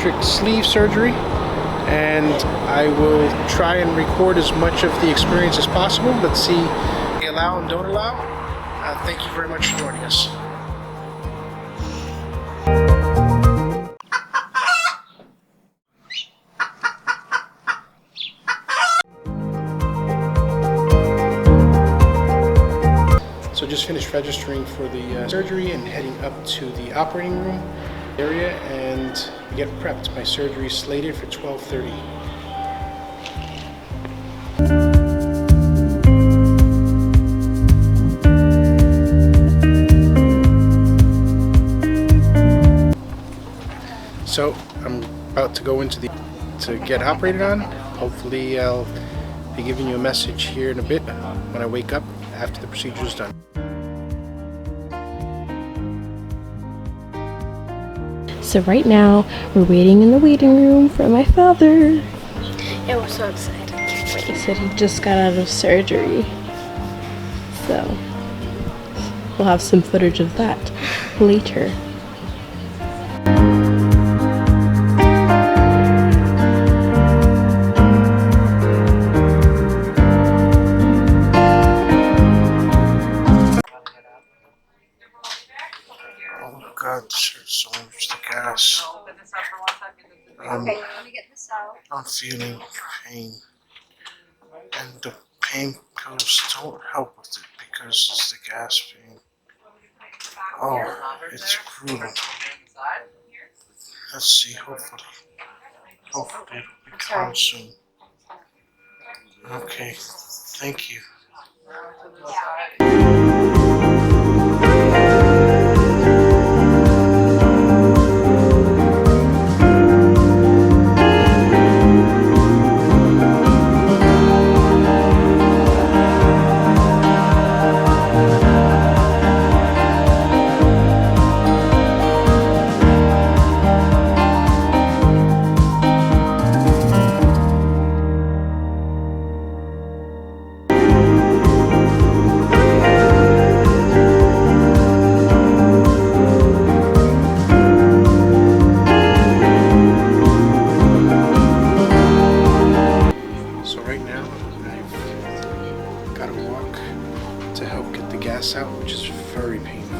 gastric sleeve surgery, and I will try and record as much of the experience as possible. Let's see if they allow and don't allow. Thank you very much for joining us. So just finished registering for the surgery and heading up to the operating room area and get prepped. My surgery is slated for 12:30. So I'm about to go into to get operated on. Hopefully I'll be giving you a message here in a bit when I wake up after the procedure is done. So right now we're waiting in the waiting room for my father. Yeah, we're so excited. He said he just got out of surgery. So we'll have some footage of that later. Oh God, there's so much the gas. I'm feeling pain, and the pain pills don't help with it because it's the gas pain. Oh, it's brutal. Let's see, hopefully it'll be calm soon. Okay, thank you. To help get the gas out, which is very painful.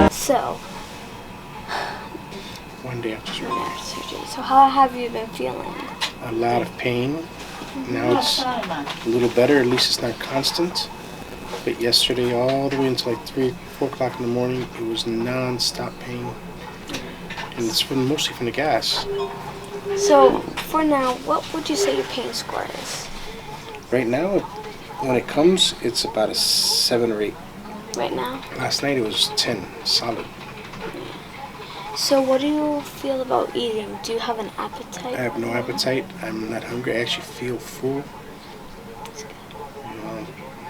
So, one day after surgery. So how have you been feeling? A lot of pain. Now it's a little better, at least it's not constant. But yesterday, all the way until like 3, 4 o'clock in the morning, it was non-stop pain. And it's mostly from the gas. So, for now, what would you say your pain score is? Right now, when it comes, it's about a 7 or 8. Right now? Last night it was 10, solid. So what do you feel about eating? Do you have an appetite? I have no appetite. I'm not hungry. I actually feel full.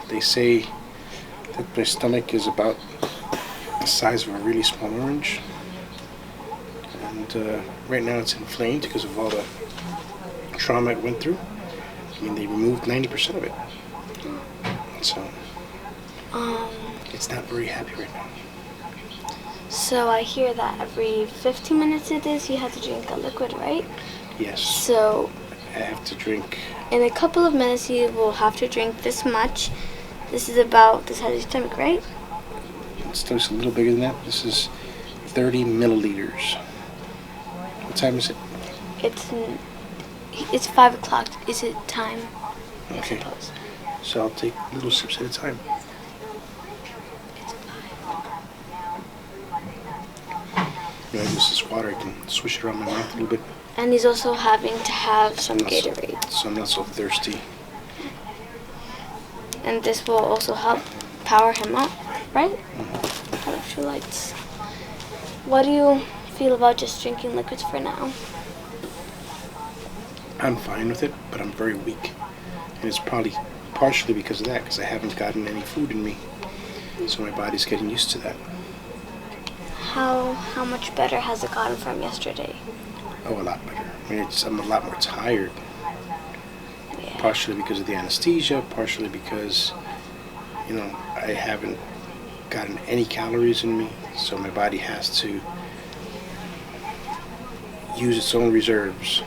They say that my stomach is about the size of a really small orange. And right now it's inflamed because of all the trauma it went through. I mean, they removed 90% of it. So, it's not very happy right now. So I hear that every 15 minutes it is, you have to drink a liquid, right? Yes. So, I have to drink. In a couple of minutes you will have to drink this much. This is about the size of your stomach, right? It's just a little bigger than that. This is 30 milliliters. What time is it? It's 5 o'clock. Is it time? Okay. I suppose. So I'll take little sips at a time. It's 5. You know, this is water. I can swish it around my mouth a little bit. And he's also having to have some Gatorade. So I'm not so thirsty. And this will also help power him up, right? Mm-hmm. Electrolytes. What do you feel about just drinking liquids for now? I'm fine with it, but I'm very weak. And it's probably partially because of that, because I haven't gotten any food in me. So my body's getting used to that. How much better has it gotten from yesterday? Oh, a lot better. I mean, I'm a lot more tired. Yeah. Partially because of the anesthesia, partially because, you know, I haven't gotten any calories in me, so my body has to use its own reserves.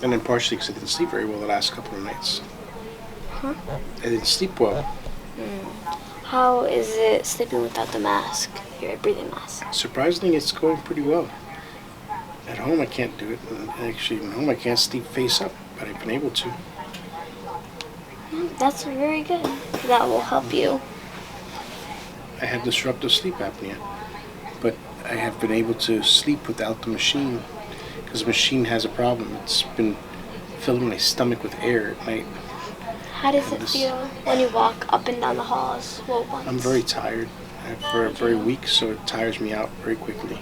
And then partially because I didn't sleep very well the last couple of nights. Huh? I didn't sleep well. How is it sleeping without the mask, your breathing mask? Surprisingly, it's going pretty well. At home, I can't do it. And actually, at home, I can't sleep face up, but I've been able to. That's very good. That will help you. I have disruptive sleep apnea, but I have been able to sleep without the machine because the machine has a problem. It's been filling my stomach with air at night. How does it feel when you walk up and down the halls? I'm very tired. I'm very weak, so it tires me out very quickly.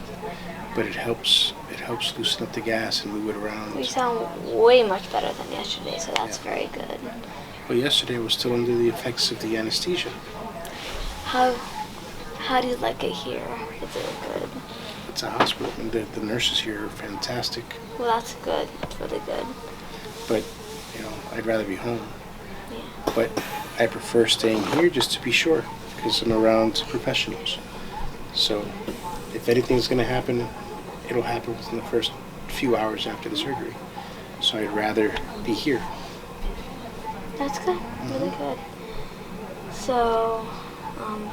But it helps loosen up the gas and move it around. You sound way much better than yesterday, so that's very good. Well, yesterday I was still under the effects of the anesthesia. How do you like it here? Is it good? It's a hospital, and the nurses here are fantastic. Well, that's good. That's really good. But, I'd rather be home. Yeah. But I prefer staying here just to be sure, because I'm around professionals. So if anything's going to happen, it'll happen within the first few hours after the surgery. So I'd rather be here. That's good. Really good. So,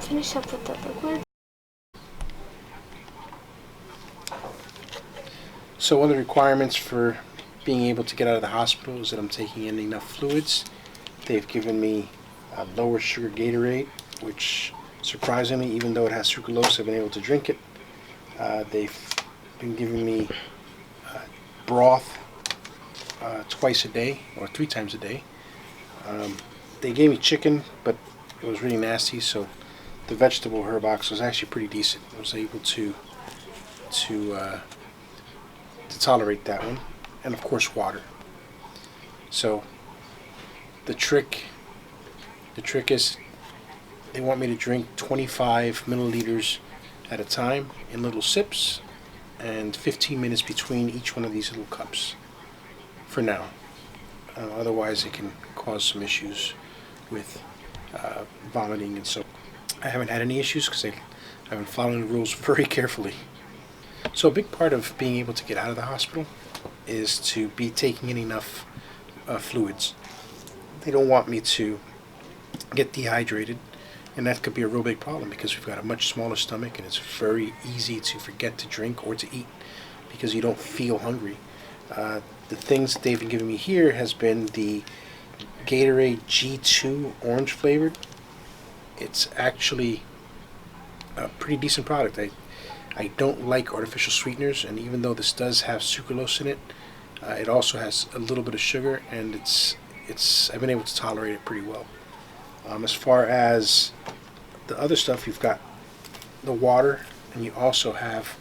finish up with the liquid. So one of the requirements for being able to get out of the hospital is that I'm taking in enough fluids. They've given me a lower sugar Gatorade, which surprisingly, even though it has sucralose, I've been able to drink it. They've been giving me broth twice a day, or 3 times a day. They gave me chicken, but it was really nasty, so the vegetable herbox was actually pretty decent. I was able to tolerate that one, and of course water. So the trick is they want me to drink 25 milliliters at a time in little sips, and 15 minutes between each one of these little cups for now. Otherwise it can cause some issues with vomiting, and so I haven't had any issues because I've been following the rules very carefully. So a big part of being able to get out of the hospital is to be taking in enough fluids. They don't want me to get dehydrated, and that could be a real big problem because we've got a much smaller stomach and it's very easy to forget to drink or to eat because you don't feel hungry. The things that they've been giving me here has been the Gatorade G2 orange flavored. It's actually a pretty decent product. I don't like artificial sweeteners, and even though this does have sucralose in it, it also has a little bit of sugar, and I've been able to tolerate it pretty well. As far as the other stuff, you've got the water, and you also have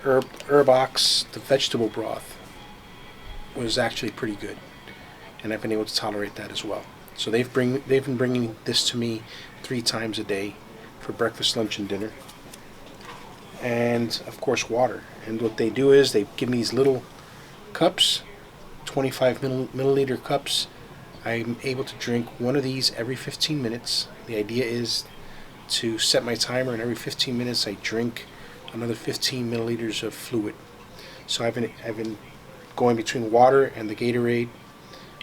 Herbox. The vegetable broth was actually pretty good, and I've been able to tolerate that as well. So they've been bringing this to me 3 times a day for breakfast, lunch, and dinner. And of course water. And what they do is they give me these little cups, 25 milliliter cups. I'm able to drink one of these every 15 minutes. The idea is to set my timer, and every 15 minutes I drink another 15 milliliters of fluid. So I've been going between water and the Gatorade,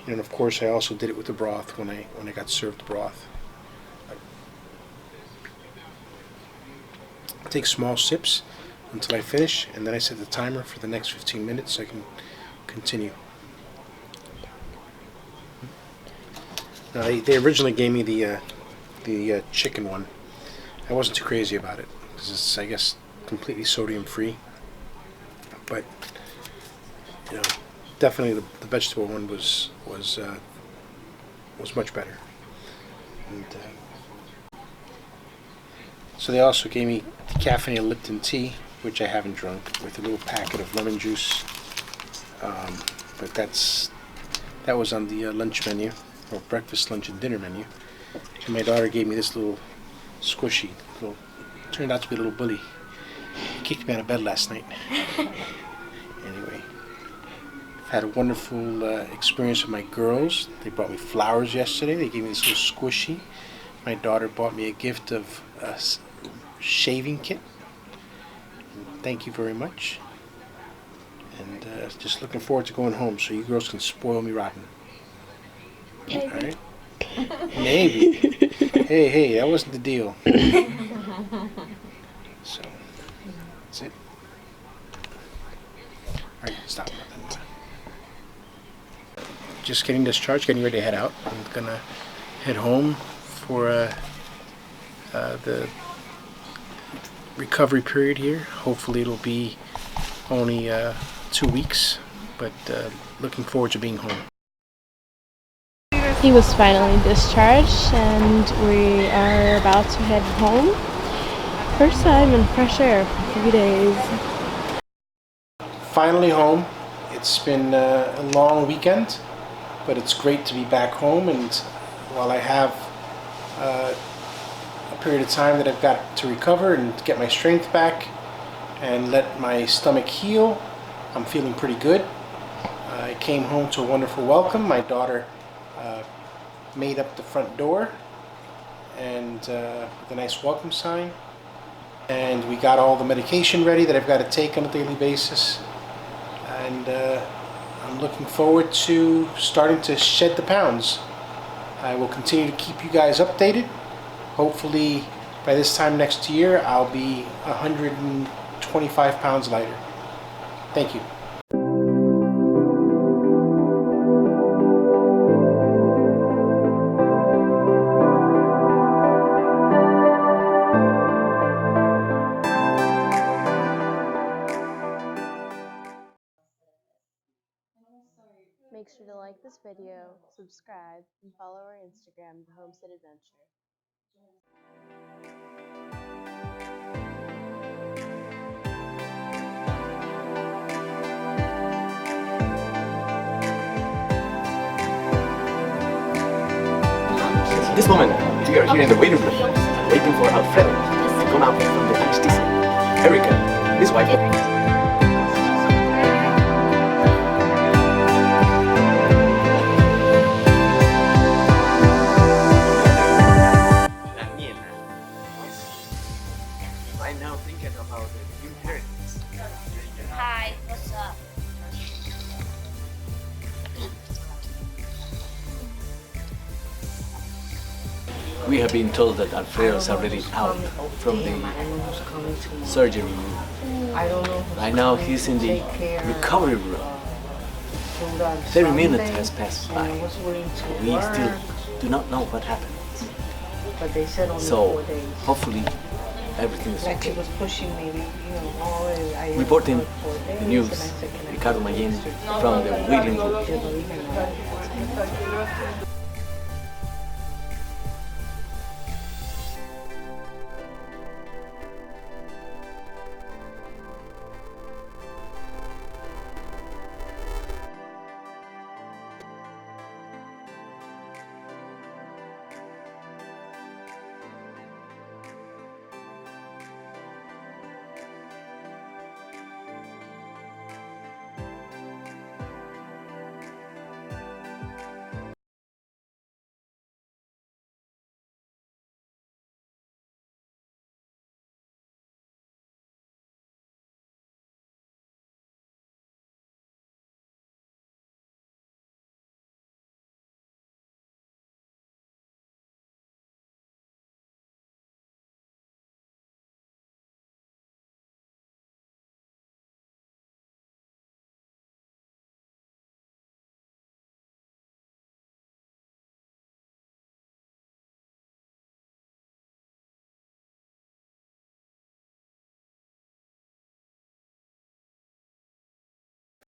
and of course I also did it with the broth when I got served the broth. I take small sips until I finish, and then I set the timer for the next 15 minutes so I can continue. Now they originally gave me the chicken one. I wasn't too crazy about it because it's, I guess, completely sodium free. But definitely the vegetable one was much better. And so they also gave me decaffeinated Lipton tea, which I haven't drunk, with a little packet of lemon juice. But that was on the lunch menu, or breakfast, lunch, and dinner menu. And my daughter gave me this little squishy, turned out to be a little bully. He kicked me out of bed last night. Anyway, Had a wonderful experience with my girls. They brought me flowers yesterday. They gave me this little squishy. My daughter bought me a gift of a shaving kit. Thank you very much. And just looking forward to going home so you girls can spoil me rotten. Maybe. All right? Maybe. Hey, that wasn't the deal. So, that's it. All right, stop. Just getting discharged, getting ready to head out. I'm gonna head home for the recovery period here. Hopefully it'll be only 2 weeks, but looking forward to being home. He was finally discharged and we are about to head home. First time in fresh air for 3 days. Finally home. It's been a long weekend, but it's great to be back home, and while I have a period of time that I've got to recover and get my strength back and let my stomach heal, I'm feeling pretty good. I came home to a wonderful welcome. My daughter made up the front door and with a nice welcome sign, and we got all the medication ready that I've got to take on a daily basis, and I'm looking forward to starting to shed the pounds. I will continue to keep you guys updated. Hopefully by this time next year I'll be 125 pounds lighter. Thank you. Make sure to like this video, subscribe, and follow our Instagram, The Homestead Adventure. At this moment, we are here in the waiting room, waiting for Alfredo to come out from the anesthesia. Erica, his wife. Right now thinking about the inheritance. Hi, what's up? We have been told that Alfredo is already out from the surgery room. Right now he's in the recovery room. 30 minutes has passed by. We still do not know what happened. So hopefully everything is okay. Reporting the news, Ricardo Mayen from the waiting room.